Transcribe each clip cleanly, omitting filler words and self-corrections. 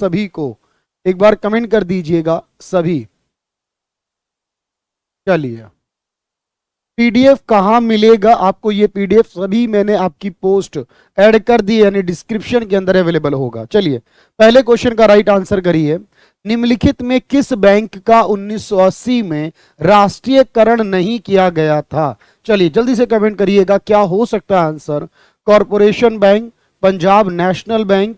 सभी को एक बार कमेंट कर दीजिएगा सभी। चलिए, पीडीएफ कहां मिलेगा आपको? ये पीडीएफ सभी मैंने आपकी पोस्ट ऐड कर दी, यानी डिस्क्रिप्शन के अंदर अवेलेबल होगा। चलिए, पहले क्वेश्चन का राइट आंसर करिए। निम्नलिखित में किस बैंक का 1980 में राष्ट्रीयकरण नहीं किया गया था? चलिए जल्दी से कमेंट करिएगा, क्या हो सकता है answer? Corporation bank, Punjab national bank,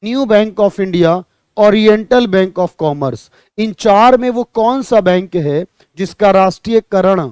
new bank of India, oriental bank of commerce. इन चार में वो कौन सा बैंक है जिसका राष्ट्रीयकरण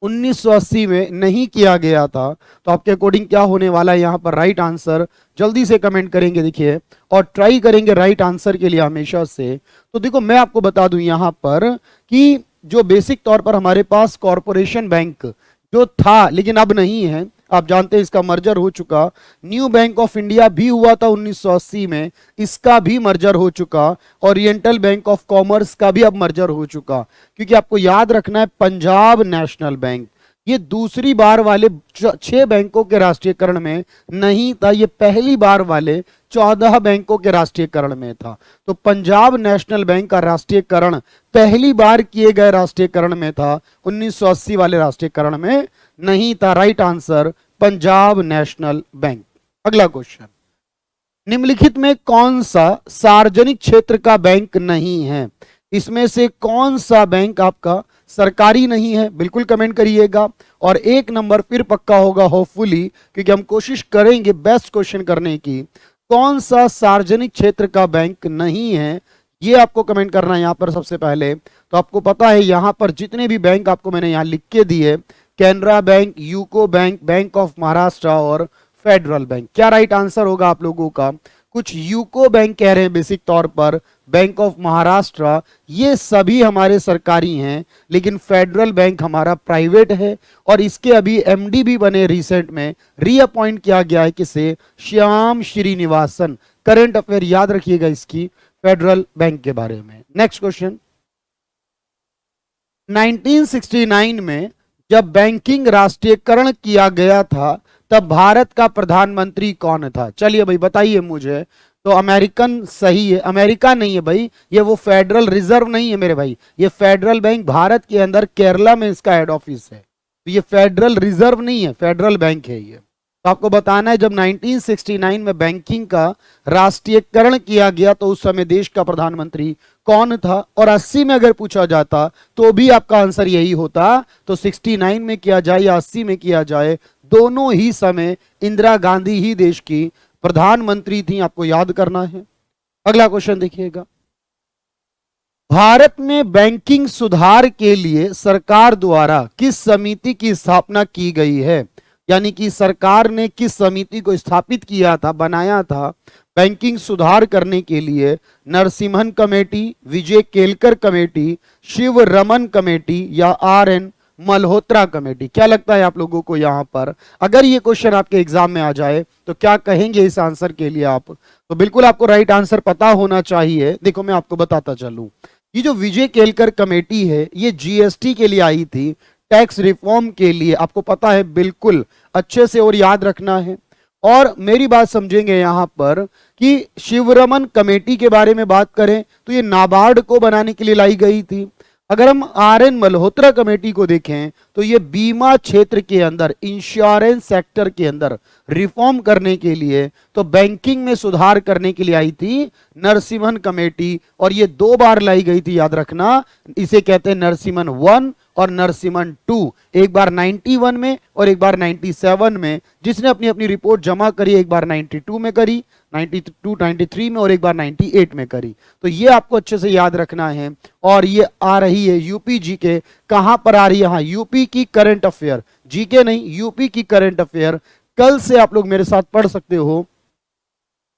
1980 में नहीं किया गया था? तो आपके अकॉर्डिंग क्या होने वाला है यहां पर राइट आंसर? जल्दी से कमेंट करेंगे, देखिए, और ट्राई करेंगे राइट आंसर के लिए हमेशा से। तो देखो, मैं आपको बता दूं यहां पर कि जो बेसिक तौर पर हमारे पास कॉरपोरेशन बैंक जो था, लेकिन अब नहीं है, आप जानते हैं इसका मर्जर हो चुका। न्यू बैंक ऑफ इंडिया भी हुआ था 1980 में, इसका भी मर्जर हो चुका। ओरिएंटल बैंक ऑफ कॉमर्स का भी अब मर्जर हो चुका। क्योंकि आपको याद रखना है, पंजाब नेशनल बैंक ये दूसरी बार वाले 6 बैंकों के राष्ट्रीयकरण में नहीं था, ये पहली बार वाले 14 बैंकों के राष्ट्रीयकरण में था। तो पंजाब नेशनल बैंक का राष्ट्रीयकरण पहली बार किए गए राष्ट्रीयकरण में था, 1980 वाले राष्ट्रीयकरण में नहीं था। Right answer Punjab national bank. अगला क्वेश्चन, निम्नलिखित में कौन सा सार्वजनिक क्षेत्र का बैंक नहीं है? इसमें से कौन सा बैंक आपका सरकारी नहीं है? बिल्कुल कमेंट करिएगा। और एक नंबर फिर पक्का होगा होपफुली, क्योंकि हम कोशिश करेंगे बेस्ट क्वेश्चन करने की। कौन सा सार्वजनिक क्षेत्र का बैंक नहीं है, ये आपको कमेंट करना है यहां पर सबसे पहले। तो आपको पता है यहां पर जितने भी बैंक आपको मैंने यहां लिख के दिए, Canara bank, UCO bank, bank of Maharashtra और फेडरल बैंक। क्या राइट आंसर होगा आप लोगों का? कुछ यूको बैंक कह रहे हैं बेसिक तौर पर, बैंक ऑफ महाराष्ट्र, ये सभी हमारे सरकारी हैं, लेकिन फेडरल बैंक हमारा प्राइवेट है। और इसके अभी एमडी भी बने, रिसेंट में रीअपॉइंट किया गया है किसे? श्याम श्रीनिवासन। करंट अफेयर याद रखिएगा इसकी, फेडरल बैंक के बारे में। नेक्स्ट क्वेश्चन, 1969 में जब बैंकिंग राष्ट्रीयकरण किया गया था तब भारत का प्रधानमंत्री कौन था? चलिए भाई बताइए मुझे। तो अमेरिकन सही है, अमेरिका नहीं है भाई, ये वो फेडरल रिजर्व नहीं है मेरे भाई, ये फेडरल बैंक भारत के अंदर केरला में इसका हेड ऑफिस है। तो ये फेडरल रिजर्व नहीं है, फेडरल बैंक है ये। तो आपको बताना है जब 1969 में बैंकिंग का राष्ट्रीयकरण किया गया तो उस समय देश का प्रधानमंत्री कौन था? और 80 में अगर पूछा जाता तो भी आपका आंसर यही होता। तो 69 में किया जाए या 80 में किया जाए, दोनों ही समय इंदिरा गांधी ही देश की प्रधानमंत्री थी, आपको याद करना है। अगला क्वेश्चन देखिएगा, भारत में बैंकिंग सुधार के लिए सरकार द्वारा किस समिति की स्थापना की गई है? यानी कि सरकार ने किस समिति को स्थापित किया था, बनाया था बैंकिंग सुधार करने के लिए? नरसिम्हन कमेटी, विजय केलकर कमेटी, शिव रमन कमेटी या आर.एन. मल्होत्रा कमेटी? क्या लगता है आप लोगों को यहां पर? अगर ये क्वेश्चन आपके एग्जाम में आ जाए तो क्या कहेंगे इस आंसर के लिए आप? तो बिल्कुल आपको राइट आंसर पता होना चाहिए। देखो मैं आपको बताता चलूं, ये जो विजय केलकर कमेटी है ये जीएसटी के लिए आई थी, टैक्स रिफॉर्म के लिए, आपको पता है बिल्कुल अच्छे से और याद रखना है। और मेरी बात समझेंगे यहां पर कि शिवरमन कमेटी के बारे में बात करें तो ये नाबार्ड को बनाने के लिए लाई गई थी। अगर हम आर.एन. मल्होत्रा कमेटी को देखें तो ये बीमा क्षेत्र के अंदर, इंश्योरेंस सेक्टर के अंदर रिफॉर्म करने के लिए, तो बैंकिंग में सुधार करने के लिए आई थी नरसिम्हन कमेटी। और ये 2 बार लाई गई थी, याद रखना। इसे कहते हैं नरसिम्हन 1 और नरसिम्हन 2। एक बार 91 में और एक बार 97 में। जिसने अपनी अपनी रिपोर्ट जमा करी, एक बार 92 में करी, 92, 93 में और एक बार 98 में करी। तो ये आपको अच्छे से याद रखना है। और ये आ रही है यूपी जीके, कहां पर आ रही है? हाँ, यूपी की करंट अफेयर, जीके नहीं, यूपी की करंट अफेयर। कल से आप लोग मेरे साथ पढ़ सकते हो।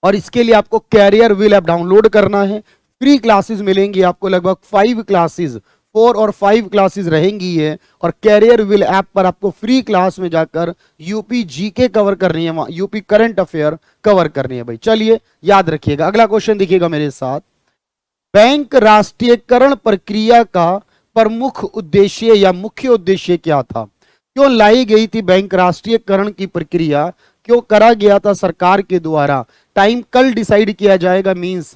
और इसके लिए आपको कैरियर व्हील ऐप डाउनलोड करना है। फ्री क्लासेस मिलेंगी आपको, लगभग 5 क्लासेस, 4 और 5 क्लासेस रहेंगी ये। और कैरियर व्हील ऐप पर आपको फ्री क्लास में जाकर यूपी जीके कवर करनी है, यूपी करंट अफेयर कवर करनी है भाई। चलिए याद रखिएगा। अगला क्वेश्चन देखिएगा मेरे साथ, बैंक राष्ट्रीयकरण प्रक्रिया का प्रमुख उद्देश्य या मुख्य उद्देश्य क्या था? क्यों लाई गई थी बैंक राष्ट्रीयकरण की प्रक्रिया? क्यों करा गया था सरकार के द्वारा? टाइम कल डिसाइड किया जाएगा, मींस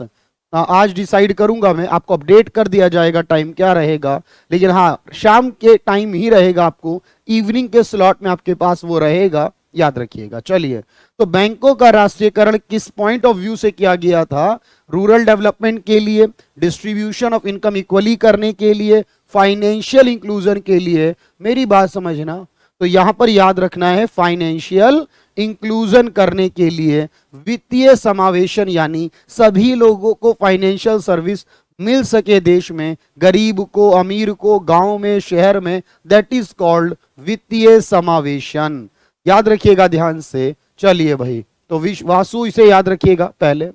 आज डिसाइड करूंगा मैं, आपको अपडेट कर दिया जाएगा टाइम क्या रहेगा, लेकिन हाँ शाम के टाइम ही रहेगा, आपको इवनिंग के स्लॉट में आपके पास वो रहेगा, याद रखिएगा। चलिए, तो बैंकों का राष्ट्रीयकरण किस पॉइंट ऑफ व्यू से किया गया था? रूरल डेवलपमेंट के लिए, डिस्ट्रीब्यूशन ऑफ इनकम इक्वली करने के लिए, फाइनेंशियल इंक्लूजन के लिए। मेरी बात समझना, तो यहां पर याद रखना है फाइनेंशियल इंक्लूजन करने के लिए, वित्तीय समावेशन यानी सभी लोगों को फाइनेंशियल सर्विस मिल सके देश में, गरीब को, अमीर को, गांव में, शहर में, दैट इज कॉल्ड वित्तीय समावेशन। याद रखिएगा ध्यान से। चलिए भाई, तो वासु इसे याद रखिएगा। पहले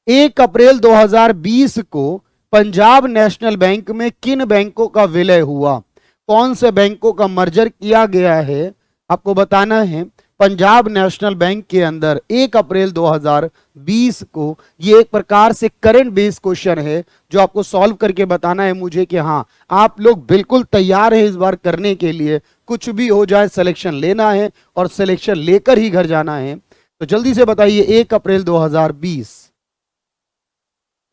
1 अप्रैल 2020 को पंजाब नेशनल बैंक में किन बैंकों का विलय हुआ? कौन से बैंकों का मर्जर किया गया है आपको बताना है। पंजाब नेशनल बैंक के अंदर 1 अप्रैल 2020 को, ये एक प्रकार से करंट बेस्ड क्वेश्चन है जो आपको सॉल्व करके बताना है मुझे कि हाँ आप लोग बिल्कुल तैयार हैं इस बार करने के लिए, कुछ भी हो जाए सिलेक्शन लेना है और सिलेक्शन लेकर ही घर जाना है। तो जल्दी से बताइए 1 अप्रैल 2020।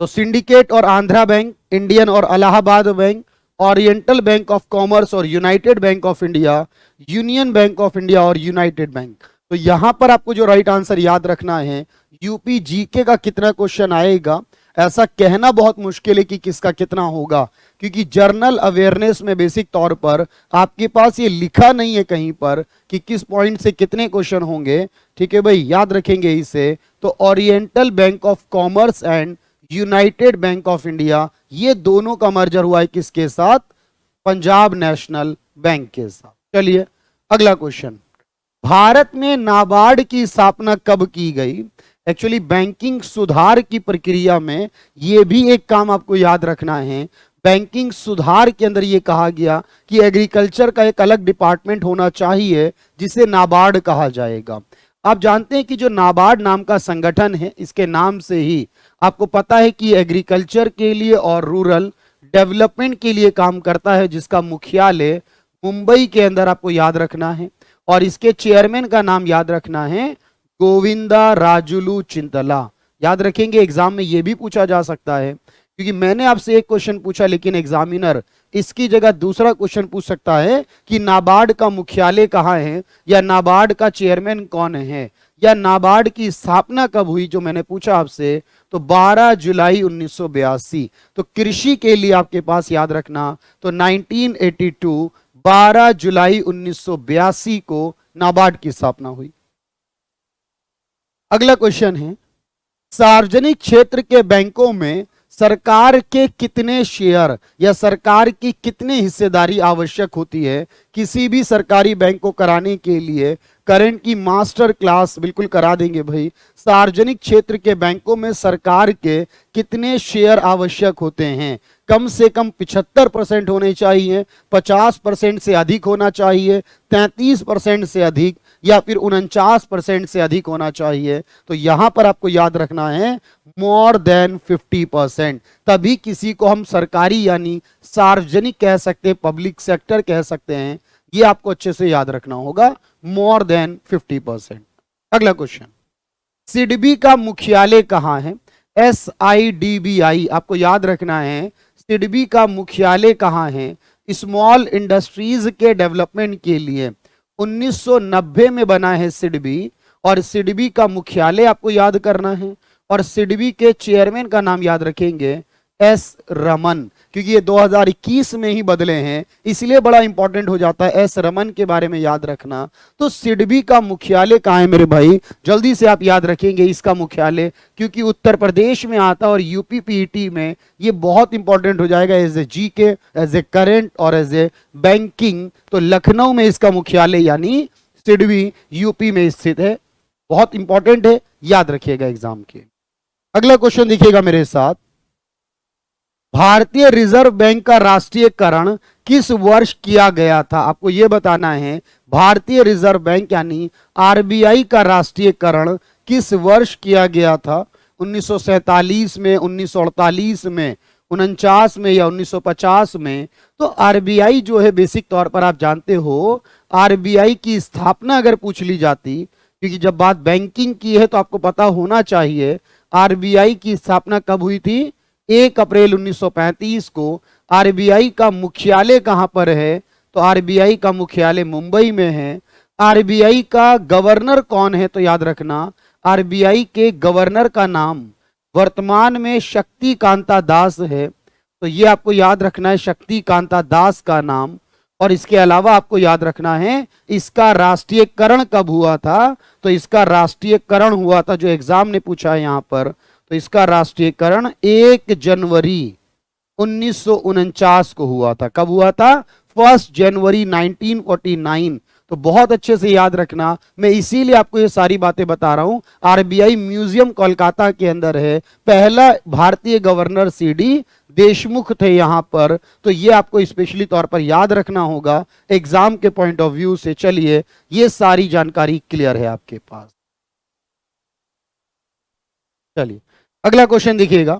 तो सिंडिकेट और आंध्रा बैंक, इंडियन और Allahabad bank, oriental bank of commerce और united bank of India, union bank of India और यूनाइटेड बैंक। तो यहां पर आपको जो राइट आंसर याद रखना है, यूपी जीके का कितना क्वेश्चन आएगा ऐसा कहना बहुत मुश्किल है कि किसका कितना होगा, क्योंकि जर्नल अवेयरनेस में बेसिक तौर पर आपके पास ये लिखा नहीं है कहीं पर कि किस पॉइंट से कितने क्वेश्चन होंगे। ठीक है भाई, याद रखेंगे इसे। तो oriental bank of commerce and United bank of India, ये दोनों का मर्जर हुआ है किसके साथ? पंजाब नेशनल बैंक के साथ। चलिए अगला क्वेश्चन, भारत में नाबार्ड की स्थापना कब की गई? एक्चुअली बैंकिंग सुधार की प्रक्रिया में यह भी एक काम आपको याद रखना है। बैंकिंग सुधार के अंदर यह कहा गया कि एग्रीकल्चर का एक अलग डिपार्टमेंट होना चाहिए जिसे नाबार्ड कहा जाएगा। आप जानते हैं कि जो नाबार्ड नाम का संगठन है, इसके नाम से ही आपको पता है कि एग्रीकल्चर के लिए और रूरल डेवलपमेंट के लिए काम करता है, जिसका मुख्यालय मुंबई के अंदर आपको याद रखना है। और इसके चेयरमैन का नाम याद रखना है गोविंदा राजुलू चिंतला। याद रखेंगे, एग्जाम में यह भी पूछा जा सकता है, क्योंकि मैंने आपसे एक क्वेश्चन पूछा लेकिन एग्जामिनर इसकी जगह दूसरा क्वेश्चन पूछ सकता है कि नाबार्ड का मुख्यालय कहाँ है, या नाबार्ड का चेयरमैन कौन है, या नाबार्ड की स्थापना कब हुई, जो मैंने पूछा आपसे। तो 12 जुलाई 1982। तो कृषि के लिए आपके पास याद रखना, तो 1982 12 जुलाई 1982 को नाबार्ड की स्थापना हुई। अगला क्वेश्चन है, सार्वजनिक क्षेत्र के बैंकों में सरकार के कितने शेयर या सरकार की कितनी हिस्सेदारी आवश्यक होती है? किसी भी सरकारी बैंक को कराने के लिए करंट की मास्टर क्लास बिल्कुल करा देंगे भाई। सार्वजनिक क्षेत्र के बैंकों में सरकार के कितने शेयर आवश्यक होते हैं? कम से कम 75% होने चाहिए, 50% से अधिक होना चाहिए, 33% से अधिक, या फिर 49% से अधिक होना चाहिए। तो यहां पर आपको याद रखना है मोर देन 50%, तभी किसी को हम सरकारी यानी सार्वजनिक कह सकते हैं, पब्लिक सेक्टर कह सकते हैं। ये आपको अच्छे से याद रखना होगा, मोर देन 50%। अगला क्वेश्चन, सिडबी का मुख्यालय कहां है? SIDBI आपको याद रखना है, सिडबी का मुख्यालय कहां है? स्मॉल इंडस्ट्रीज के डेवलपमेंट के लिए 1990 में बना है सिडबी, और सिडबी का मुख्यालय आपको याद करना है। और सिडबी के चेयरमैन का नाम याद रखेंगे S रमन, क्योंकि ये 2021 में ही बदले हैं, इसलिए बड़ा इंपॉर्टेंट हो जाता है S रमन के बारे में याद रखना। तो सिडबी का मुख्यालय कहाँ है मेरे भाई? जल्दी से आप याद रखेंगे इसका मुख्यालय, क्योंकि उत्तर प्रदेश में आता है और यूपी पीईटी में ये बहुत इंपॉर्टेंट हो जाएगा as a GK, as a current और एज ए बैंकिंग। तो लखनऊ में इसका मुख्यालय यानी सिडबी यूपी में स्थित है, बहुत इंपॉर्टेंट है, याद रखिएगा एग्जाम के। अगला क्वेश्चन देखिएगा मेरे साथ, भारतीय रिजर्व बैंक का राष्ट्रीयकरण किस वर्ष किया गया था? आपको यह बताना है भारतीय रिजर्व बैंक यानी आरबीआई का राष्ट्रीयकरण किस वर्ष किया गया था? 1947 में, 1948 में, 49 में, या 1950 में? तो आरबीआई जो है बेसिक तौर पर आप जानते हो, आरबीआई की स्थापना अगर पूछ ली जाती क्योंकि जब बात बैंकिंग की है तो आपको पता होना चाहिए आरबीआई की स्थापना कब हुई थी, 1 अप्रैल 1935 को। आरबीआई का मुख्यालय कहां पर है, तो आरबीआई का मुख्यालय मुंबई में है। आरबीआई का गवर्नर कौन है, तो याद रखना आरबीआई के गवर्नर का नाम वर्तमान में शक्ति कांता दास है। तो ये आपको याद रखना है, शक्ति कांता दास का नाम। और इसके अलावा आपको याद रखना है इसका राष्ट्रीयकरण कब हुआ था, तो इसका राष्ट्रीयकरण हुआ था, जो एग्जाम ने पूछा है यहां पर, तो इसका राष्ट्रीयकरण 1 जनवरी 1949 को हुआ था। कब हुआ था, 1 जनवरी 1949। तो बहुत अच्छे से याद रखना, मैं इसीलिए आपको ये सारी बातें बता रहा हूं। आरबीआई म्यूजियम कोलकाता के अंदर है। पहला भारतीय गवर्नर सीडी देशमुख थे यहां पर, तो ये आपको स्पेशली तौर पर याद रखना होगा एग्जाम के पॉइंट ऑफ व्यू से। चलिए, ये सारी जानकारी क्लियर है आपके पास। चलिए अगला क्वेश्चन देखिएगा।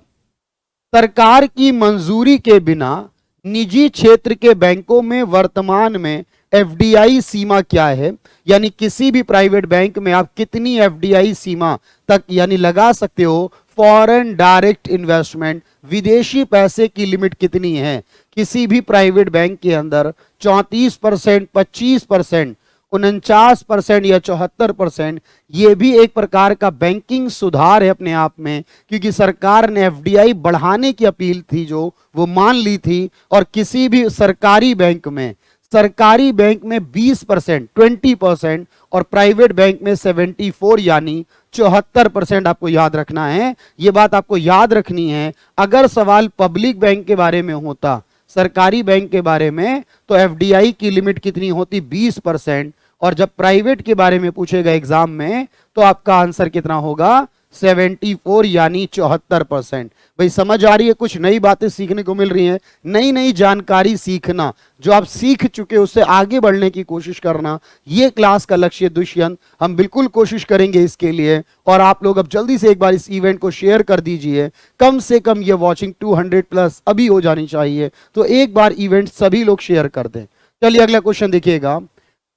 सरकार की मंजूरी के बिना निजी क्षेत्र के बैंकों में वर्तमान में एफडीआई सीमा क्या है, यानी किसी भी प्राइवेट बैंक में आप कितनी एफडीआई सीमा तक यानी लगा सकते हो, फॉरेन डायरेक्ट इन्वेस्टमेंट, विदेशी पैसे की लिमिट कितनी है किसी भी प्राइवेट बैंक के अंदर, 34%, 25%, 49% या 74%। ये भी एक प्रकार का बैंकिंग सुधार है अपने आप में, क्योंकि सरकार ने एफडीआई बढ़ाने की अपील थी जो वो मान ली थी। और किसी भी सरकारी बैंक में 20% 20% और प्राइवेट बैंक में 74 यानी 74% आपको याद रखना है। ये बात आपको याद रखनी है। अगर सवाल पब्लिक बैंक के बारे में होता, सरकारी बैंक के बारे में, तो एफडीआई की लिमिट कितनी होती, 20%। और जब प्राइवेट के बारे में पूछेगा एग्जाम में तो आपका आंसर कितना होगा, 74 यानी 74%। भाई समझ आ रही है, कुछ नई बातें सीखने को मिल रही हैं। नई नई जानकारी सीखना, जो आप सीख चुके उससे आगे बढ़ने की कोशिश करना, ये क्लास का लक्ष्य दुष्यंत। हम बिल्कुल कोशिश करेंगे इसके लिए। और आप लोग अब जल्दी से एक बार इस इवेंट को शेयर कर दीजिए। कम से कम ये वॉचिंग 200 प्लस अभी हो जानी चाहिए, तो एक बार इवेंट सभी लोग शेयर कर दें। चलिए अगला क्वेश्चन देखिएगा।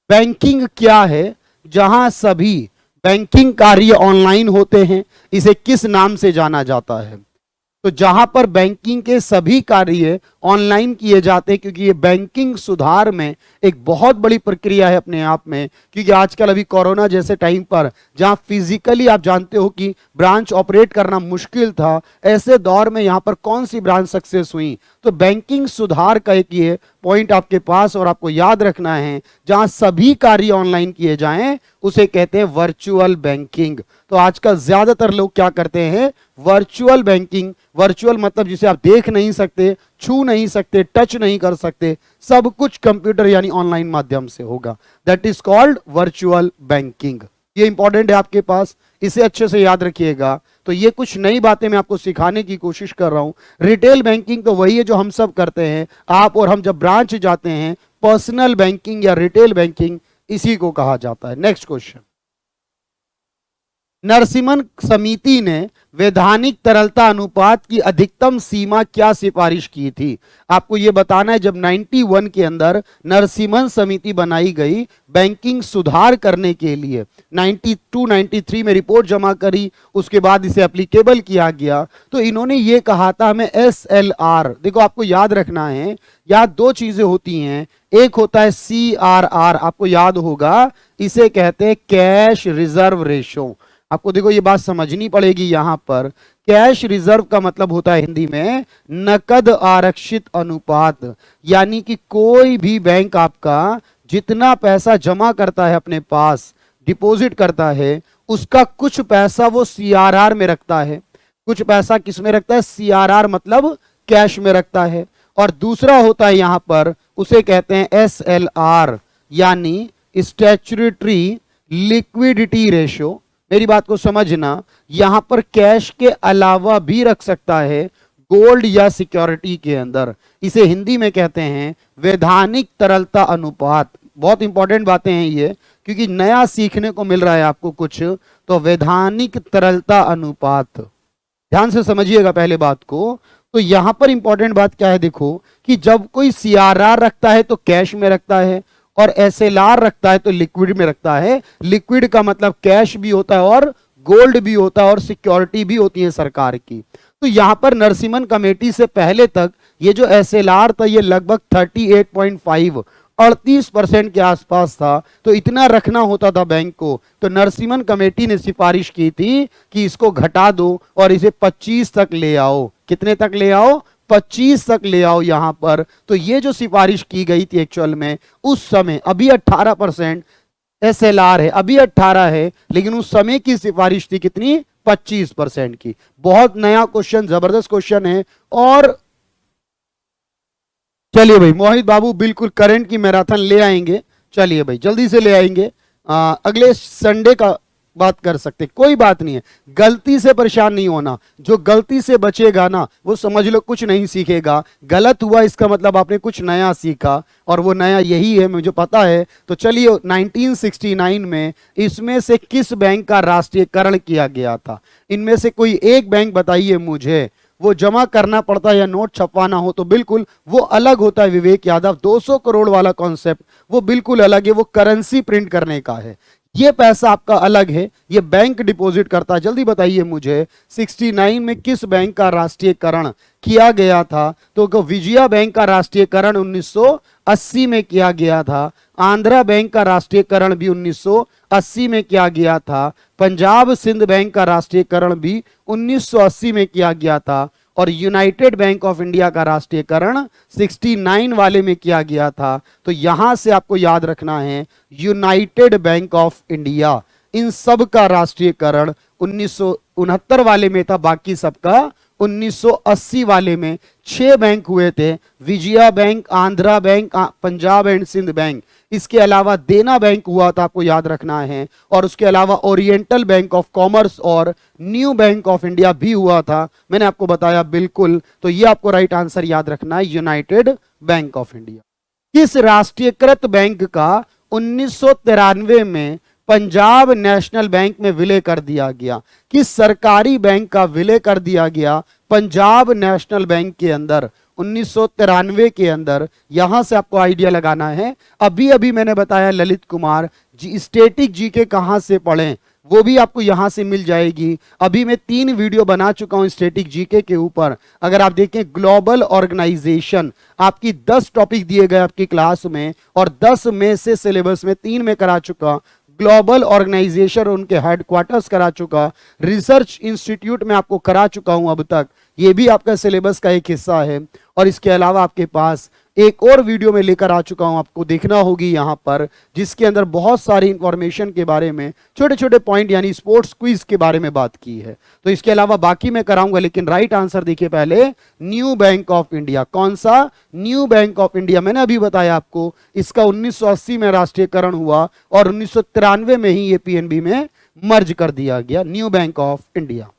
बैंकिंग क्या है जहां सभी बैंकिंग कार्य ऑनलाइन होते हैं, इसे किस नाम से जाना जाता है? तो जहां पर बैंकिंग के सभी कार्य ऑनलाइन किए जाते हैं, क्योंकि ये बैंकिंग सुधार में एक बहुत बड़ी प्रक्रिया है अपने आप में। क्योंकि आजकल अभी कोरोना जैसे टाइम पर जहां फिजिकली आप जानते हो कि ब्रांच ऑपरेट करना मुश्किल था, ऐसे दौर में यहां पर कौन सी ब्रांच सक्सेस हुई, तो बैंकिंग सुधार का एक ये पॉइंट आपके पास और आपको याद रखना है। जहां सभी कार्य ऑनलाइन किए जाएं उसे कहते हैं वर्चुअल बैंकिंग। तो आजकल ज्यादातर लोग क्या करते हैं, वर्चुअल बैंकिंग। वर्चुअल मतलब जिसे आप देख नहीं सकते, छू नहीं सकते, टच नहीं कर सकते, सब कुछ कंप्यूटर यानी ऑनलाइन माध्यम से होगा। That is called virtual banking. ये इंपॉर्टेंट है आपके पास, इसे अच्छे से याद रखिएगा। तो ये कुछ नई बातें मैं आपको सिखाने की कोशिश कर रहा हूं। रिटेल बैंकिंग तो वही है जो हम सब करते हैं, आप और हम जब ब्रांच जाते हैं। पर्सनल बैंकिंग या रिटेल बैंकिंग इसी को कहा जाता है। Next question. नरसिम्हन समिति ने वैधानिक तरलता अनुपात की अधिकतम सीमा क्या सिफारिश की थी? आपको यह बताना है, जब 91 के अंदर नरसिम्हन समिति बनाई गई बैंकिंग सुधार करने के लिए, 92-93 में रिपोर्ट जमा करी, उसके बाद इसे एप्लीकेबल किया गया, तो इन्होंने ये कहा था हमें SLR। देखो आपको याद रखना है, या दो चीजें होती हैं, एक होता है CRR, आपको याद होगा, इसे कहते हैं कैश रिजर्व रेशो। आपको देखो ये बात समझनी पड़ेगी यहां पर। कैश रिजर्व का मतलब होता है हिंदी में नकद आरक्षित अनुपात, यानी कि कोई भी बैंक आपका जितना पैसा जमा करता है अपने पास, डिपॉजिट करता है, उसका कुछ पैसा वो CRR में रखता है। कुछ पैसा किस में रखता है, CRR मतलब कैश में रखता है। और दूसरा होता है यहां पर, उसे कहते हैं SLR यानी स्टैट्यूटरी लिक्विडिटी रेशो। मेरी बात को समझना, यहां पर कैश के अलावा भी रख सकता है गोल्ड या सिक्योरिटी के अंदर। इसे हिंदी में कहते हैं वैधानिक तरलता अनुपात। बहुत इंपॉर्टेंट बातें हैं ये, क्योंकि नया सीखने को मिल रहा है आपको कुछ। तो वैधानिक तरलता अनुपात, ध्यान से समझिएगा पहले बात को। तो यहां पर इंपॉर्टेंट बात क्या है, देखो कि जब कोई CRR रखता है तो कैश में रखता है, और एसएलआर रखता है तो लिक्विड में रखता है। लिक्विड का मतलब कैश भी होता है और गोल्ड भी होता है और सिक्योरिटी भी होती है सरकार की। तो यहां पर नरसिम्हन कमेटी से पहले तक ये जो एसएलआर था ये लगभग 38.5 38% के आसपास था, तो इतना रखना होता था बैंक को। तो नरसिम्हन कमेटी ने सिफारिश की थी कि इसको घटा दो और इसे 25 तक ले आओ। कितने तक ले आओ? 25 तक ले आओ यहां पर। तो ये जो सिफारिश की गई थी एक्चुअल में उस समय, अभी 18% एसएलआर है, अभी 18 है, लेकिन उस समय की सिफारिश थी कितनी? 25% की। बहुत नया क्वेश्चन, जबरदस्त क्वेश्चन है। और चलिए भाई मोहित बाबू बिल्कुल करंट की मैराथन ले आएंगे। चलिए भाई जल्दी से ले आएंगे। अगले संडे का बात कर सकते, कोई बात नहीं है। गलती से परेशान नहीं होना, जो गलती से बचेगा ना वो समझ लो कुछ नहीं सीखेगा। गलत हुआ इसका मतलब आपने कुछ नया सीखा, और वो नया यही है, मुझे पता है। तो चलिए 1969 में इसमें से किस बैंक का राष्ट्रीयकरण किया गया था? इनमें से कोई एक बैंक बताइए मुझे। वो जमा करना पड़ता है या नोट छपवाना हो तो बिल्कुल वो अलग होता है। विवेक यादव, 200 करोड़ वाला कॉन्सेप्ट वो बिल्कुल अलग है, वो करेंसी प्रिंट करने का है। ये पैसा आपका अलग है, ये बैंक डिपॉजिट करता है। जल्दी बताइए मुझे 69 में किस बैंक का राष्ट्रीयकरण किया गया था? तो विजया बैंक का राष्ट्रीयकरण 1980 में किया गया था। आंध्रा बैंक का राष्ट्रीयकरण भी 1980 में किया गया था। पंजाब सिंध बैंक का राष्ट्रीयकरण भी 1980 में किया गया था। और यूनाइटेड बैंक ऑफ इंडिया का राष्ट्रीयकरण 69 वाले में किया गया था। तो यहां से आपको याद रखना है यूनाइटेड बैंक ऑफ इंडिया, इन सब का राष्ट्रीयकरण 1969 वाले में था, बाकी सबका 1980 वाले में। 6 बैंक हुए थे, Vijaya bank, Andhra bank, Punjab and Sind bank. इसके अलावा देना बैंक हुआ था, आपको याद रखना है। और उसके अलावा ओरिएंटल बैंक ऑफ कॉमर्स और न्यू बैंक ऑफ इंडिया भी हुआ था, मैंने आपको बताया बिल्कुल। तो ये आपको राइट आंसर याद रखना है, यूनाइटेड बैंक ऑफ इंडिया। किस राष्ट्रीयकृत बैंक का 1993 में पंजाब नेशनल बैंक में विलय कर दिया गया? किस सरकारी बैंक का विलय कर दिया गया पंजाब नेशनल बैंक के अंदर 1993 के अंदर? यहां से आपको आइडिया लगाना है। अभी अभी मैंने बताया ललित कुमार जी, स्टैटिक जीके कहां से पढ़ें वो भी आपको यहां से मिल जाएगी। अभी मैं 3 वीडियो बना चुका हूं स्टैटिक जीके के ऊपर। अगर आप देखें ग्लोबल ऑर्गेनाइजेशन, आपकी 10 टॉपिक दिए गए आपकी क्लास में, और 10 में से सिलेबस में 3 में करा चुका। ग्लोबल ऑर्गेनाइजेशन उनके हेडक्वार्टर्स करा चुका, रिसर्च इंस्टीट्यूट में आपको करा चुका हूं अब तक, ये भी आपका सिलेबस का एक हिस्सा है। और इसके अलावा आपके पास एक और वीडियो में लेकर आ चुका हूं, आपको देखना होगी यहां पर, जिसके अंदर बहुत सारी इंफॉर्मेशन के बारे में, छोटे छोटे पॉइंट यानी स्पोर्ट्स क्विज के बारे में बात की है। तो इसके अलावा बाकी मैं कराऊंगा, लेकिन राइट आंसर देखिए पहले न्यू बैंक ऑफ इंडिया। कौन सा? New bank of India. मैंने अभी बताया आपको, इसका 1980 में राष्ट्रीयकरण हुआ और 1993 में ही ये पीएनबी में मर्ज कर दिया गया, new bank of India.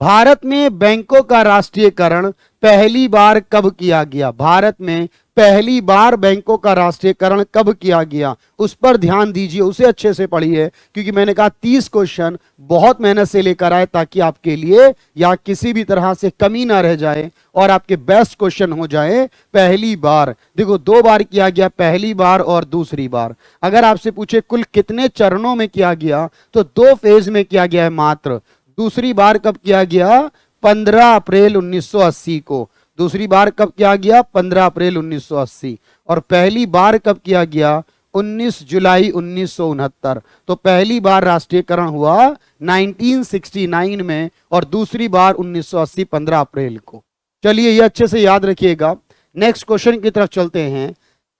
Bharat में बैंकों का राष्ट्रीयकरण पहली बार कब किया गया? भारत में पहली बार बैंकों का राष्ट्रीयकरण कब किया गया, उस पर ध्यान दीजिए, उसे अच्छे से पढ़िए, क्योंकि मैंने कहा 30 क्वेश्चन बहुत मेहनत से लेकर आए ताकि आपके लिए या किसी भी तरह से कमी ना रह जाए और आपके बेस्ट क्वेश्चन हो जाए। पहली बार देखो 2 बार किया गया, पहली बार और दूसरी बार। अगर आपसे पूछे कुल कितने चरणों में किया गया तो 2 फेज में किया गया है मात्र। दूसरी बार कब किया गया? 15 अप्रैल 1980 को। दूसरी बार कब किया गया? 15 अप्रैल 1980। और पहली बार कब किया गया? 19 जुलाई 1969। तो पहली बार राष्ट्रीयकरण हुआ 1969 में और दूसरी बार 1980 15 अप्रैल को। चलिए ये अच्छे से याद रखिएगा। नेक्स्ट क्वेश्चन की तरफ चलते हैं।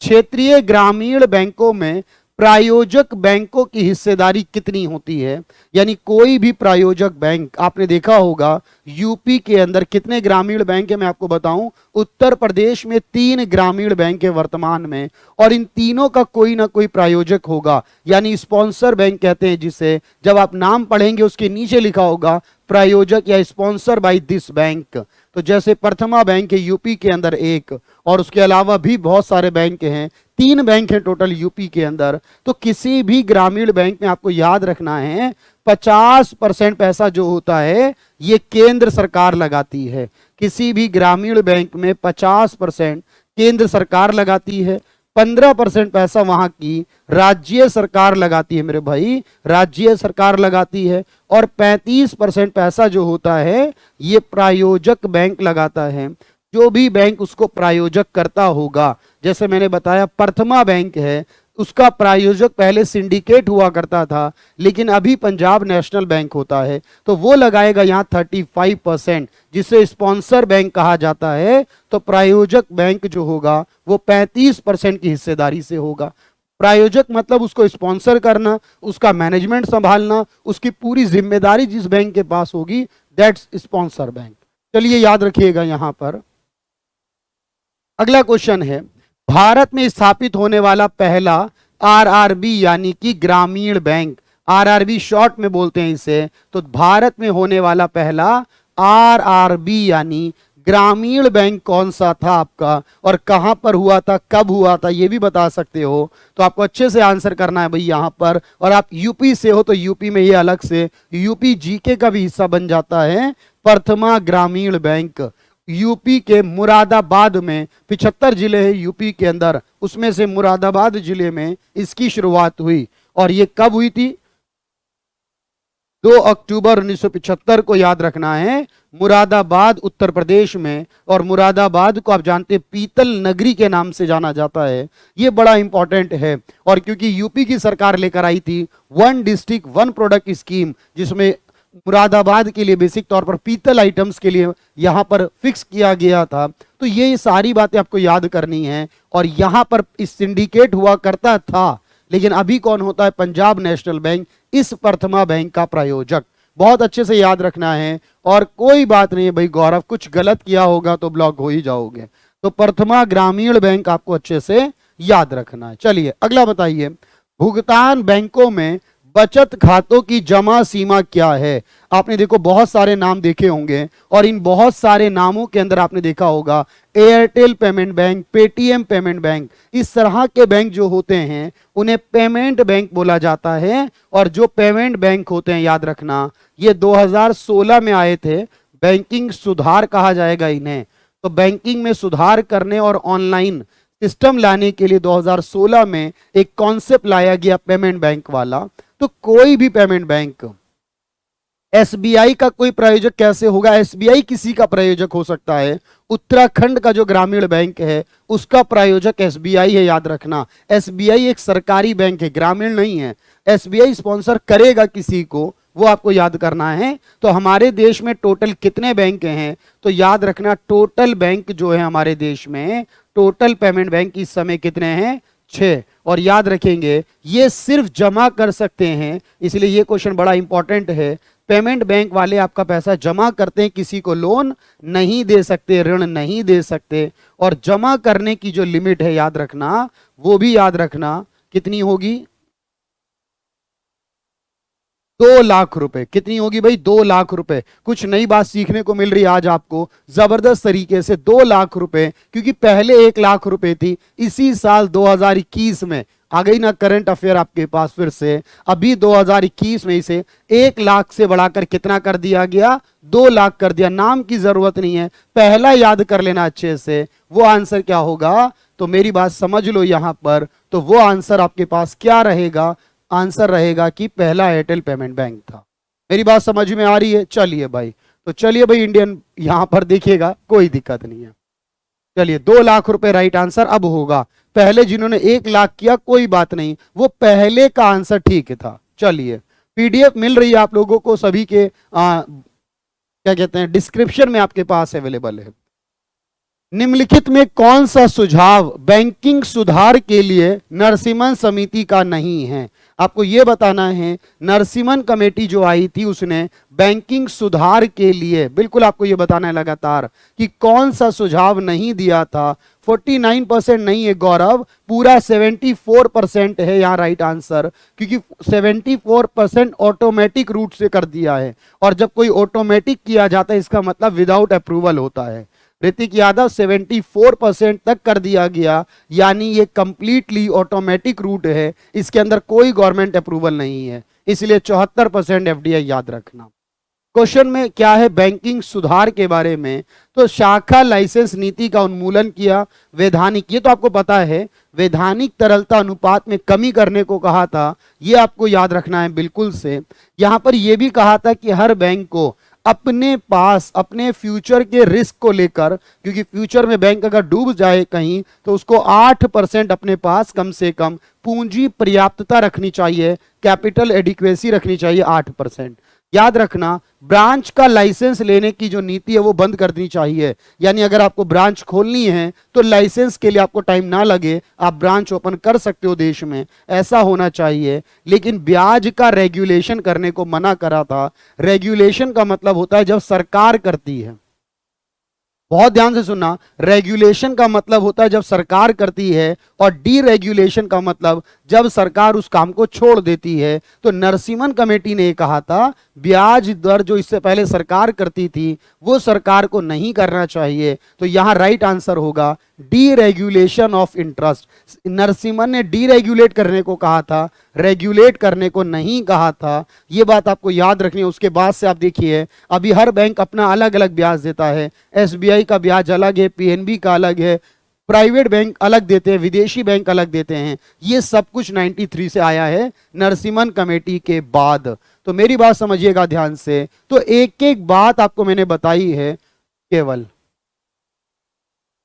क्षेत्रीय ग्रामीण बैंकों में प्रायोजक बैंकों की हिस्सेदारी कितनी होती है? यानी कोई भी प्रायोजक बैंक, आपने देखा होगा यूपी के अंदर कितने ग्रामीण बैंक है मैं आपको बताऊं। उत्तर प्रदेश में 3 ग्रामीण बैंक है वर्तमान में, और इन तीनों का कोई ना कोई प्रायोजक होगा, यानी स्पॉन्सर बैंक कहते हैं जिसे। जब आप नाम पढ़ेंगे उसके नीचे लिखा होगा प्रायोजक या स्पॉन्सर बाय दिस बैंक। तो जैसे प्रथमा बैंक है यूपी के अंदर एक, और उसके अलावा भी बहुत सारे बैंक हैं, 3 बैंक हैं टोटल यूपी के अंदर। तो किसी भी ग्रामीण बैंक में आपको याद रखना है 50% पैसा जो होता है ये केंद्र सरकार लगाती है। किसी भी ग्रामीण बैंक में 50% केंद्र सरकार लगाती है, 15% पैसा वहां की राज्य सरकार लगाती है मेरे भाई, राज्य सरकार लगाती है। और 35% पैसा जो होता है ये प्रायोजक बैंक लगाता है। जो भी बैंक उसको प्रायोजक करता होगा, जैसे मैंने बताया प्रथमा बैंक है, उसका प्रायोजक पहले सिंडिकेट हुआ करता था, लेकिन अभी पंजाब नेशनल बैंक होता है, तो वो लगाएगा यहाँ 35%, जिसे स्पॉन्सर बैंक कहा जाता है। तो प्रायोजक बैंक जो होगा वो 35% की हिस्सेदारी से होगा। प्रायोजक मतलब उसको स्पॉन्सर करना, उसका मैनेजमेंट संभालना, उसकी पूरी जिम्मेदारी जिस बैंक के पास होगी, दैट्स स्पॉन्सर बैंक। चलिए याद रखिएगा यहां पर। अगला क्वेश्चन है, भारत में स्थापित होने वाला पहला आरआरबी यानी कि ग्रामीण बैंक, आरआरबी शॉर्ट में बोलते हैं इसे, तो भारत में होने वाला पहला आरआरबी यानी ग्रामीण बैंक कौन सा था आपका, और कहां पर हुआ था, कब हुआ था, ये भी बता सकते हो। तो आपको अच्छे से आंसर करना है भाई यहां पर। और आप यूपी से हो तो यूपी में ये अलग से यूपी जीके का भी हिस्सा बन जाता है। प्रथमा ग्रामीण बैंक यूपी के मुरादाबाद में, 75 जिले हैं यूपी के अंदर, उसमें से मुरादाबाद जिले में इसकी शुरुआत हुई। और ये कब हुई थी? 2 अक्टूबर 1975 को याद रखना है, मुरादाबाद उत्तर प्रदेश में। और मुरादाबाद को आप जानते हैं पीतल नगरी के नाम से जाना जाता है, ये बड़ा इंपॉर्टेंट है। और क्योंकि यूपी की सरकार लेकर आई थी 1 डिस्ट्रिक्ट 1 प्रोडक्ट स्कीम, जिसमें मुरादाबाद के लिए बेसिक तौर पर पीतल आइटम्स के लिए यहां पर फिक्स किया गया था। तो ये सारी बातें आपको याद करनी है। और यहां पर इस सिंडिकेट हुआ करता था, लेकिन अभी कौन होता है? पंजाब नेशनल बैंक, इस प्रथमा बैंक का प्रायोजक। बहुत अच्छे से याद रखना है। और कोई बात नहीं है भाई गौरव, कुछ गलत किया होगा तो ब्लॉक हो ही जाओगे। तो प्रथमा ग्रामीण बैंक आपको अच्छे से याद रखना है। चलिए अगला बताइए, भुगतान बैंकों में बचत खातों की जमा सीमा क्या है? आपने देखो बहुत सारे नाम देखे होंगे, और इन बहुत सारे नामों के अंदर आपने देखा होगा Airtel payment bank, Paytm payment bank, इस तरह के बैंक जो होते हैं उन्हें पेमेंट बैंक बोला जाता है। और जो पेमेंट बैंक होते हैं याद रखना, ये 2016 में आए थे, बैंकिंग सुधार कहा जाएगा इन्हें। तो बैंकिंग में सुधार करने और ऑनलाइन सिस्टम लाने के लिए 2016 में एक कॉन्सेप्ट लाया गया पेमेंट बैंक वाला। तो कोई भी पेमेंट बैंक, एसबीआई का कोई प्रायोजक कैसे होगा? एसबीआई किसी का प्रायोजक हो सकता है। उत्तराखंड का जो ग्रामीण बैंक है उसका प्रायोजक एसबीआई है, याद रखना। एसबीआई एक सरकारी बैंक है, ग्रामीण नहीं है। एसबीआई स्पॉन्सर करेगा किसी को, वो आपको याद करना है। तो हमारे देश में टोटल कितने बैंक हैं? तो याद रखना टोटल बैंक जो है हमारे देश में, टोटल पेमेंट बैंक इस समय कितने हैं? 6। और याद रखेंगे ये सिर्फ जमा कर सकते हैं, इसलिए ये क्वेश्चन बड़ा इंपॉर्टेंट है। पेमेंट बैंक वाले आपका पैसा जमा करते हैं, किसी को लोन नहीं दे सकते, ऋण नहीं दे सकते। और जमा करने की जो लिमिट है याद रखना, वो भी याद रखना कितनी होगी? 2 लाख रुपए। कितनी होगी भाई? 2 लाख रुपए। कुछ नई बात सीखने को मिल रही है आज आपको जबरदस्त तरीके से। 2 लाख रुपए, क्योंकि पहले 1 लाख रुपए थी, इसी साल 2021 में आ गई ना करंट अफेयर आपके पास फिर से। अभी 2021 में इसे 1 लाख से बढ़ाकर कितना कर दिया गया? 2 लाख कर दिया। नाम की जरूरत नहीं है, पहला याद कर लेना अच्छे से। वो आंसर क्या होगा? तो मेरी बात समझ लो यहां पर, तो वो आंसर आपके पास क्या रहेगा? आंसर रहेगा कि पहला एयरटेल पेमेंट बैंक था। मेरी बात समझ में आ रही है? चलिए भाई, तो चलिए भाई इंडियन यहां पर देखिएगा, कोई दिक्कत नहीं है। चलिए 2 लाख रुपए राइट आंसर अब होगा। पहले जिन्होंने 1 लाख किया कोई बात नहीं, वो पहले का आंसर ठीक था। चलिए पीडीएफ मिल रही है आप लोगों को सभी के क्या कहते हैं, डिस्क्रिप्शन में आपके पास अवेलेबल है। निम्नलिखित में कौन सा सुझाव बैंकिंग सुधार के लिए नरसिम्हन समिति का नहीं है? आपको यह बताना है, नरसिम्हन कमेटी जो आई थी उसने बैंकिंग सुधार के लिए, बिल्कुल आपको यह बताना है लगातार कि कौन सा सुझाव नहीं दिया था। 49% नहीं है गौरव, पूरा 74% है यहाँ राइट आंसर, क्योंकि 74% ऑटोमेटिक रूट से कर दिया है। और जब कोई ऑटोमेटिक किया जाता है इसका मतलब विदाउट अप्रूवल होता है। ऋतिक यादव 74% तक कर दिया गया, यानी ये कंप्लीटली ऑटोमेटिक रूट है, इसके अंदर कोई गवर्नमेंट अप्रूवल नहीं है, इसलिए 74% एफडीआई याद रखना। क्वेश्चन में क्या है, बैंकिंग सुधार के बारे में। तो शाखा लाइसेंस नीति का उन्मूलन किया। वैधानिक, ये तो आपको पता है, वैधानिक तरलता अनुपात में कमी करने को कहा था, ये आपको याद रखना है बिल्कुल से। यहां पर यह भी कहा था कि हर बैंक को अपने पास अपने फ्यूचर के रिस्क को लेकर, क्योंकि फ्यूचर में बैंक अगर डूब जाए कहीं तो उसको 8% अपने पास कम से कम पूंजी पर्याप्तता रखनी चाहिए, कैपिटल एडिक्वेसी रखनी चाहिए 8%। याद रखना, ब्रांच का लाइसेंस लेने की जो नीति है वो बंद करनी चाहिए। यानी अगर आपको ब्रांच खोलनी है तो लाइसेंस के लिए आपको टाइम ना लगे, आप ब्रांच ओपन कर सकते हो देश में, ऐसा होना चाहिए। लेकिन ब्याज का रेगुलेशन करने को मना करा था। रेगुलेशन का मतलब होता है जब सरकार करती है, बहुत ध्यान से सुनना, रेगुलेशन का मतलब होता है जब सरकार करती है, और डीरेगुलेशन का मतलब जब सरकार उस काम को छोड़ देती है। तो नरसिम्हन कमेटी ने कहा था ब्याज दर जो इससे पहले सरकार करती थी वो सरकार को नहीं करना चाहिए। तो यहां राइट आंसर होगा डीरेगुलेशन ऑफ इंटरेस्ट। नरसिम्हन ने डीरेगुलेट करने को कहा था, रेगुलेट करने को नहीं कहा था, ये बात आपको याद रखनी है। उसके बाद से आप देखिए अभी हर बैंक अपना अलग अलग ब्याज देता है। एसबीआई का ब्याज अलग है, पीएनबी का अलग है, प्राइवेट बैंक अलग देते हैं, विदेशी बैंक अलग देते हैं। ये सब कुछ 93 से आया है नरसिम्हन कमेटी के बाद। तो मेरी बात समझिएगा ध्यान से। तो एक एक बात आपको मैंने बताई है केवल।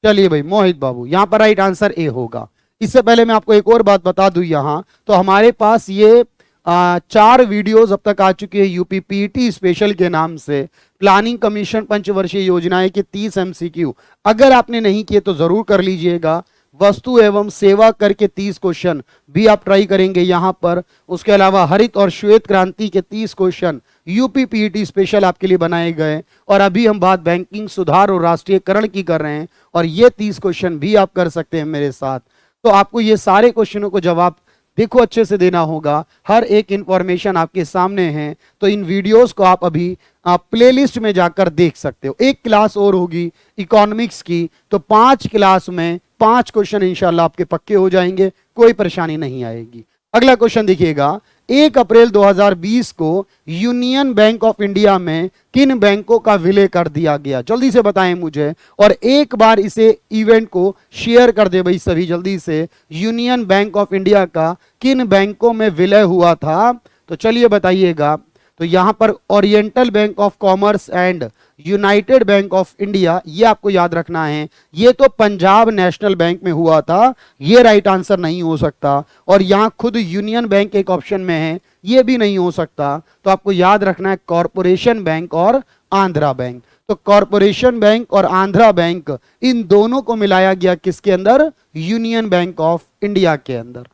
चलिए भाई मोहित बाबू, यहां पर राइट आंसर ए होगा। इससे पहले मैं आपको एक और बात बता दूं, यहां तो हमारे पास ये 4 वीडियोस अब तक आ चुकी है यूपी पीटी स्पेशल के नाम से, प्लानिंग कमीशन पंचवर्षीय योजनाएं के 30 एमसीक्यू। अगर आपने नहीं किए तो जरूर कर लीजिएगा। वस्तु एवं सेवा कर के 30 क्वेश्चन भी आप ट्राई करेंगे यहां पर। उसके अलावा हरित और श्वेत क्रांति के 30 क्वेश्चन यूपी पीटी स्पेशल आपके लिए बनाए गए। और अभी हम बात बैंकिंग सुधार और राष्ट्रीयकरण की कर रहे हैं, और ये 30 क्वेश्चन भी आप कर सकते हैं मेरे साथ। तो आपको ये सारे क्वेश्चनों को जवाब देखो अच्छे से देना होगा, हर एक इंफॉर्मेशन आपके सामने है। तो इन वीडियोस को आप अभी प्लेलिस्ट में जाकर देख सकते हो। एक क्लास और होगी इकोनॉमिक्स की, तो 5 क्लास में 5 क्वेश्चन इंशाल्लाह आपके पक्के हो जाएंगे, कोई परेशानी नहीं आएगी। अगला क्वेश्चन देखिएगा, 1 अप्रैल 2020 को यूनियन बैंक ऑफ इंडिया में किन बैंकों का विलय कर दिया गया? जल्दी से बताएं मुझे, और एक बार इसे इवेंट को शेयर कर दे भाई सभी जल्दी से। यूनियन बैंक ऑफ इंडिया का किन बैंकों में विलय हुआ था? तो चलिए बताइएगा। तो यहां पर oriental bank of commerce and United bank of India, ये आपको याद रखना है। ये तो पंजाब नेशनल बैंक में हुआ था, ये राइट आंसर नहीं हो सकता। और यहां खुद यूनियन बैंक एक ऑप्शन में है, ये भी नहीं हो सकता। तो आपको याद रखना है कॉरपोरेशन बैंक और आंध्रा बैंक। तो कॉरपोरेशन बैंक और आंध्रा बैंक, इन दोनों को मिलाया गया किसके अंदर? यूनियन बैंक ऑफ इंडिया के अंदर।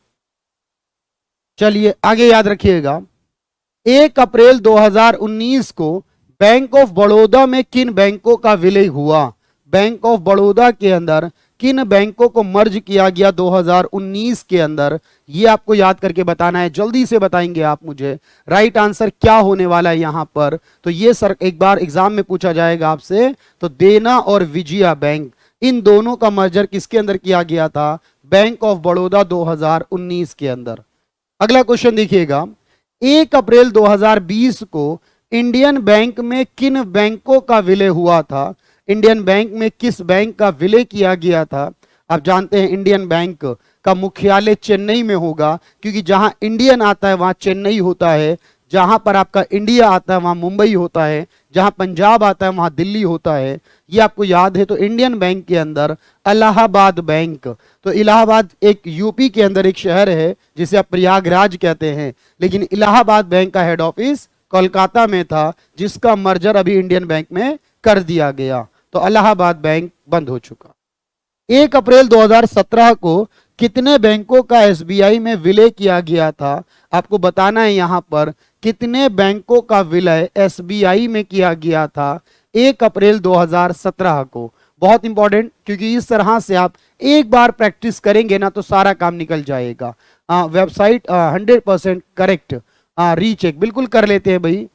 चलिए आगे याद रखिएगा, 1 अप्रैल 2019 को बैंक ऑफ बड़ौदा में किन बैंकों का विलय हुआ? बैंक ऑफ बड़ौदा के अंदर किन बैंकों को मर्ज किया गया 2019 के अंदर? ये आपको याद करके बताना है, जल्दी से बताएंगे आप मुझे राइट आंसर क्या होने वाला है यहां पर। तो ये सर एक बार एग्जाम में पूछा जाएगा आपसे। तो देना और विजया बैंक, इन दोनों का मर्जर किसके अंदर किया गया था? बैंक ऑफ बड़ौदा 2019 के अंदर। अगला क्वेश्चन देखिएगा, 1 अप्रैल 2020 को इंडियन बैंक में किन बैंकों का विलय हुआ था? इंडियन बैंक में किस बैंक का विलय किया गया था? आप जानते हैं इंडियन बैंक का मुख्यालय चेन्नई में होगा, क्योंकि जहां इंडियन आता है वहां चेन्नई होता है, जहां पर आपका इंडिया आता है वहां मुंबई होता है, जहां पंजाब आता है वहां दिल्ली होता है। ये आपको याद है। तो इंडियन बैंक के अंदर इलाहाबाद बैंक, तो इलाहाबाद एक यूपी के अंदर एक शहर है जिसे आप प्रयागराज कहते हैं, लेकिन इलाहाबाद बैंक का हेड ऑफिस कोलकाता में था, जिसका मर्जर अभी इंडियन बैंक में कर दिया गया। तो इलाहाबाद बैंक बंद हो चुका। 1 अप्रैल 2017 को कितने बैंकों का एसबीआई में विलय किया गया था? आपको बताना है यहां पर कितने बैंकों का विलय एसबीआई में किया गया था 1 अप्रैल 2017 को। बहुत इंपॉर्टेंट, क्योंकि इस तरह से आप एक बार प्रैक्टिस करेंगे ना तो सारा काम निकल जाएगा। वेबसाइट 100% करेक्ट, रीचेक बिल्कुल कर लेते हैं भाई।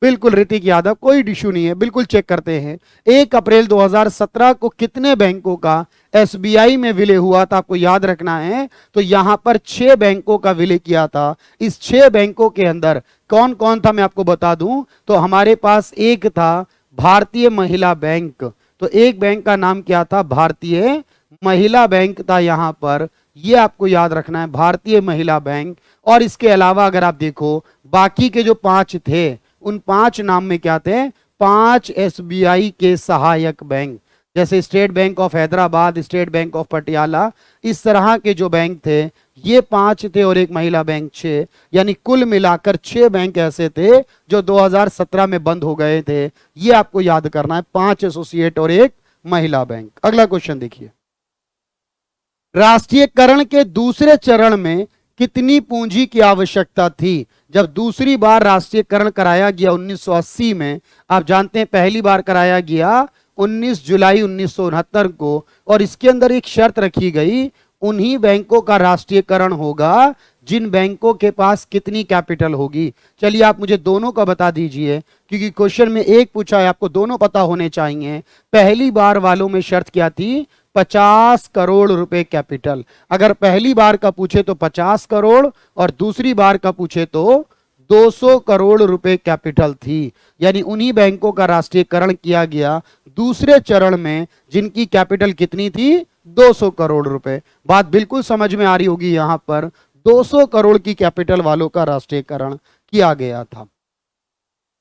बिल्कुल ऋतिक यादव, कोई इशू नहीं है, बिल्कुल चेक करते हैं। 1 अप्रैल 2017 को कितने बैंकों का एसबीआई में विलय हुआ था, आपको याद रखना है। तो यहां पर 6 बैंकों का विलय किया था। इस 6 बैंकों के अंदर कौन कौन था मैं आपको बता दूं। तो हमारे पास एक था भारतीय महिला बैंक, तो एक बैंक का नाम क्या था, भारतीय महिला बैंक था यहां पर, ये आपको याद रखना है, भारतीय महिला बैंक। और इसके अलावा अगर आप देखो बाकी के जो 5 थे, उन 5 नाम में क्या थे, 5 एसबीआई के सहायक बैंक, जैसे state bank of Hyderabad, state bank of Patiala, इस तरह के जो बैंक थे, ये 5 थे और एक महिला बैंक 6, यानी कुल मिलाकर 6 बैंक ऐसे थे जो 2017 में बंद हो गए थे। ये आपको याद करना है, 5 एसोसिएट और एक महिला बैंक। अगला क्वेश्चन देखिए, राष्ट्रीयकरण के दूसरे चरण में कितनी पूंजी की आवश्यकता थी। जब दूसरी बार राष्ट्रीयकरण कराया गया 1980 में, आप जानते हैं पहली बार कराया गया 19 जुलाई 1969 को, और इसके अंदर एक शर्त रखी गई, उन्हीं बैंकों का राष्ट्रीयकरण होगा जिन बैंकों के पास कितनी कैपिटल होगी। चलिए आप मुझे दोनों का बता दीजिए, क्योंकि क्वेश्चन में एक पूछा है, आपको दोनों पता होने चाहिए। पहली बार वालों में शर्त क्या थी, 50 करोड़ रुपए कैपिटल। अगर पहली बार का पूछे तो 50 करोड़ और दूसरी बार का पूछे तो 200 करोड़ रुपए कैपिटल थी। यानी उन्हीं बैंकों का राष्ट्रीयकरण किया गया दूसरे चरण में जिनकी कैपिटल कितनी थी, 200 करोड़ रुपए। बात बिल्कुल समझ में आ रही होगी, यहां पर 200 करोड़ की कैपिटल वालों का राष्ट्रीयकरण किया गया था।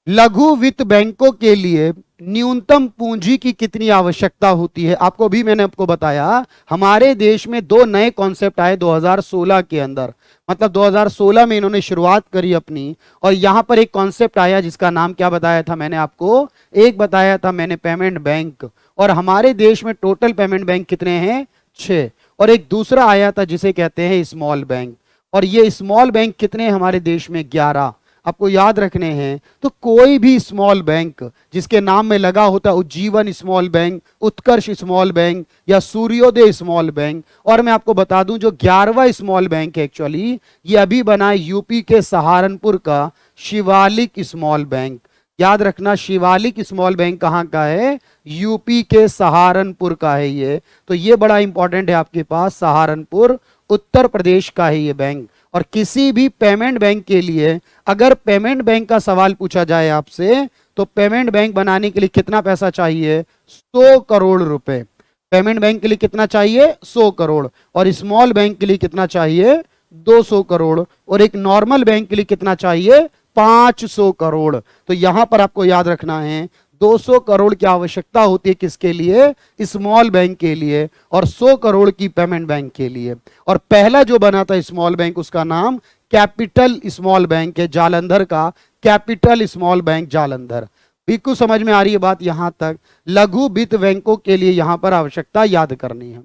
लघु वित्त बैंकों के लिए न्यूनतम पूंजी की कितनी आवश्यकता होती है, आपको भी मैंने आपको बताया। हमारे देश में 2 नए कॉन्सेप्ट आए 2016 के अंदर, मतलब 2016 में इन्होंने शुरुआत करी अपनी, और यहां पर एक कॉन्सेप्ट आया जिसका नाम क्या बताया था मैंने आपको, एक बताया था मैंने पेमेंट बैंक। और हमारे देश में टोटल पेमेंट बैंक कितने हैं, 6। और एक दूसरा आया था जिसे कहते हैं स्मॉल बैंक, और ये स्मॉल बैंक कितने हमारे देश में, 11 आपको याद रखने हैं। तो कोई भी स्मॉल बैंक जिसके नाम में लगा होता उज्जीवन स्मॉल बैंक, उत्कर्ष स्मॉल बैंक या सूर्योदय स्मॉल बैंक। और मैं आपको बता दूं जो 11वां स्मॉल बैंक है एक्चुअली, ये अभी बना यूपी के सहारनपुर का शिवालिक स्मॉल बैंक। याद रखना, शिवालिक स्मॉल बैंक कहां का है, यूपी के सहारनपुर का है ये। तो ये बड़ा इंपॉर्टेंट है आपके पास, सहारनपुर उत्तर प्रदेश का है ये बैंक। और किसी भी पेमेंट बैंक के लिए अगर पेमेंट बैंक का सवाल पूछा जाए आपसे, तो पेमेंट बैंक बनाने के लिए कितना पैसा चाहिए, 100 करोड़ रुपए। पेमेंट बैंक के लिए कितना चाहिए, 100 करोड़। और स्मॉल बैंक के लिए कितना चाहिए, 200 करोड़। और एक नॉर्मल बैंक के लिए कितना चाहिए, 500 करोड़। तो यहां पर आपको याद रखना है 200 करोड़ की आवश्यकता होती है किसके लिए, स्मॉल बैंक के लिए, और 100 करोड़ की पेमेंट बैंक के लिए। और पहला जो बना था स्मॉल बैंक, उसका नाम कैपिटल स्मॉल बैंक है, जालंधर का कैपिटल स्मॉल बैंक जालंधर। बिल्कुल समझ में आ रही है बात यहां तक। लघु वित्त बैंकों के लिए यहां पर आवश्यकता याद करनी है।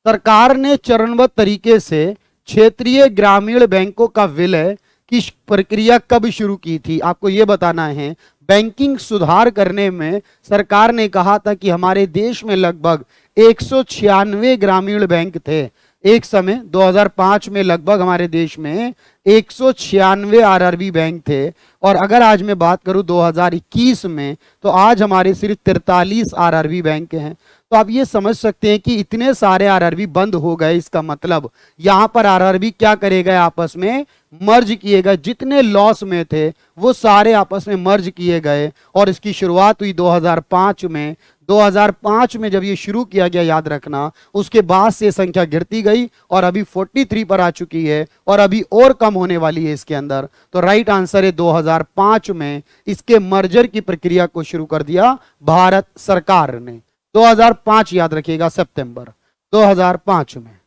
सरकार ने चरणबद्ध तरीके से क्षेत्रीय ग्रामीण बैंकों का विलय की प्रक्रिया कब शुरू की थी, आपको यह बताना है। बैंकिंग सुधार करने में सरकार ने कहा था कि हमारे देश में लगभग 196 ग्रामीण बैंक थे एक समय। 2005 में लगभग हमारे देश में 196 आरआरबी बैंक थे। और अगर आज मैं बात करूं 2021 में, तो आज हमारे सिर्फ 43 आरआरबी बैंक हैं। तो आप ये समझ सकते हैं कि इतने सारे आरआरबी बंद हो गए, इसका मतलब यहां पर आरआरबी क्या करेगा, आपस में मर्ज किए गए। जितने लॉस में थे वो सारे आपस में मर्ज किए गए। और इसकी शुरुआत हुई 2005 में। 2005 में जब ये शुरू किया गया, याद रखना, उसके बाद से संख्या गिरती गई और अभी 43 पर आ चुकी है, और अभी और कम होने वाली है इसके अंदर। तो राइट आंसर है 2005 में इसके मर्जर की प्रक्रिया को शुरू कर दिया भारत सरकार ने। 2005 याद रखिएगा, सितंबर 2005 में।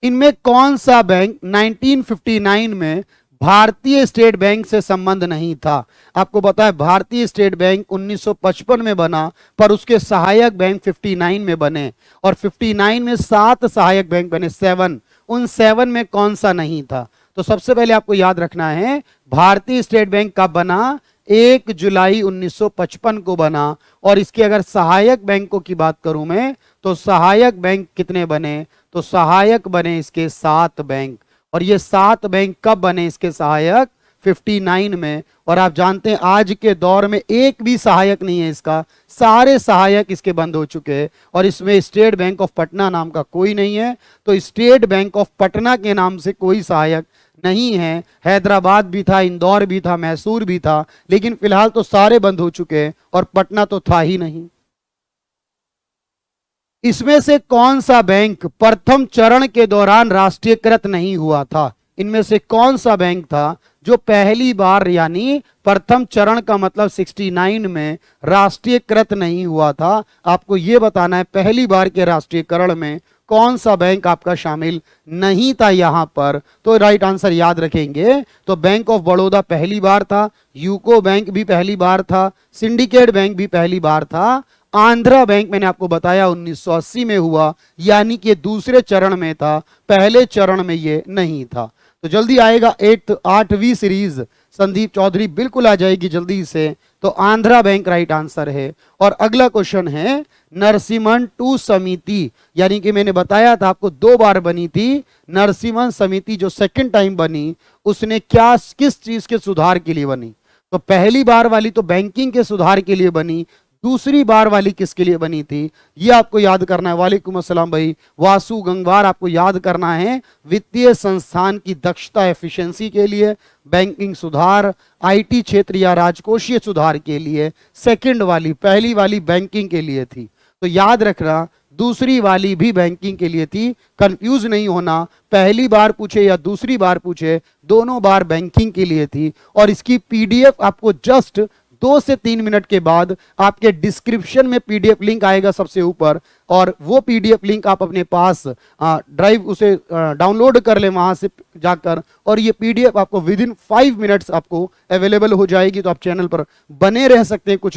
इनमें कौन सा बैंक 1959 में भारतीय स्टेट बैंक से संबंध नहीं था। आपको पता है भारतीय स्टेट बैंक 1955 में बना, पर उसके सहायक बैंक 59 में बने, और 59 में 7 सहायक बैंक बने, 7। उन 7 में कौन सा नहीं था। तो सबसे पहले आपको याद रखना है भारतीय स्टेट बैंक कब बना, 1 जुलाई 1955 को बना। और इसके अगर सहायक बैंकों की बात करूं मैं, तो सहायक बैंक कितने बने, तो सहायक बने इसके 7 बैंक। और ये 7 बैंक कब बने इसके सहायक, 59 में। और आप जानते हैं आज के दौर में एक भी सहायक नहीं है इसका, सारे सहायक इसके बंद हो चुके हैं। और इसमें स्टेट बैंक ऑफ पटना नाम का कोई नहीं है, तो स्टेट बैंक ऑफ पटना के नाम से कोई सहायक नहीं है। हैदराबाद भी था, इंदौर भी था, मैसूर भी था, लेकिन फिलहाल तो सारे बंद हो चुके हैं और पटना तो था ही नहीं। इसमें से कौन सा बैंक प्रथम चरण के दौरान राष्ट्रीयकृत नहीं हुआ था? इनमें से कौन सा बैंक था जो पहली बार, यानी प्रथम चरण का मतलब 69 में राष्ट्रीयकृत नहीं हुआ था? आपको यह बताना है पहली बार के राष्ट्रीयकरण में कौन सा बैंक आपका शामिल नहीं था यहां पर। तो राइट आंसर याद रखेंगे तो बैंक ऑफ बड़ौदा पहली बार था, यूको बैंक भी पहली बार था, सिंडिकेट बैंक भी पहली बार था, आंध्रा बैंक मैंने आपको बताया 1980 में हुआ, यानी कि दूसरे चरण में था, पहले चरण में ये नहीं था। तो जल्दी आएगा 8वीं सीरीज संदीप चौधरी बिल्कुल आ जाएगी जल्दी से। तो आंध्रा बैंक राइट आंसर है। और अगला क्वेश्चन है नरसिम्हन टू समिति, यानी कि मैंने बताया था आपको 2 बार बनी थी नरसिम्हन समिति, जो सेकंड टाइम बनी उसने क्या, किस चीज के सुधार के लिए बनी? तो पहली बार वाली तो बैंकिंग के सुधार के लिए बनी, दूसरी बार वाली किसके लिए बनी थी ये आपको याद करना है। वालेकुम अस्सलाम भाई वासु गंगवार, आपको याद करना है वित्तीय संस्थान की दक्षता एफिशिएंसी के लिए, बैंकिंग सुधार, आईटी क्षेत्र या राजकोषीय सुधार के लिए। सेकंड वाली, पहली वाली बैंकिंग के लिए थी, तो याद रखना दूसरी वाली भी बैंकिंग के लिए थी। कंफ्यूज नहीं होना, पहली बार पूछे या दूसरी बार पूछे, दोनों बार बैंकिंग के लिए थी। और इसकी पीडीएफ आपको जस्ट 2 से 3 मिनट के बाद आपके डिस्क्रिप्शन में पीडीएफ लिंक आएगा सबसे ऊपर, और वो पीडीएफ लिंक आप अपने पास ड्राइव उसे डाउनलोड कर लें वहां से जाकर, और ये पीडीएफ आपको विद इन 5 मिनट्स आपको अवेलेबल हो जाएगी। तो आप चैनल पर बने रह सकते हैं कुछ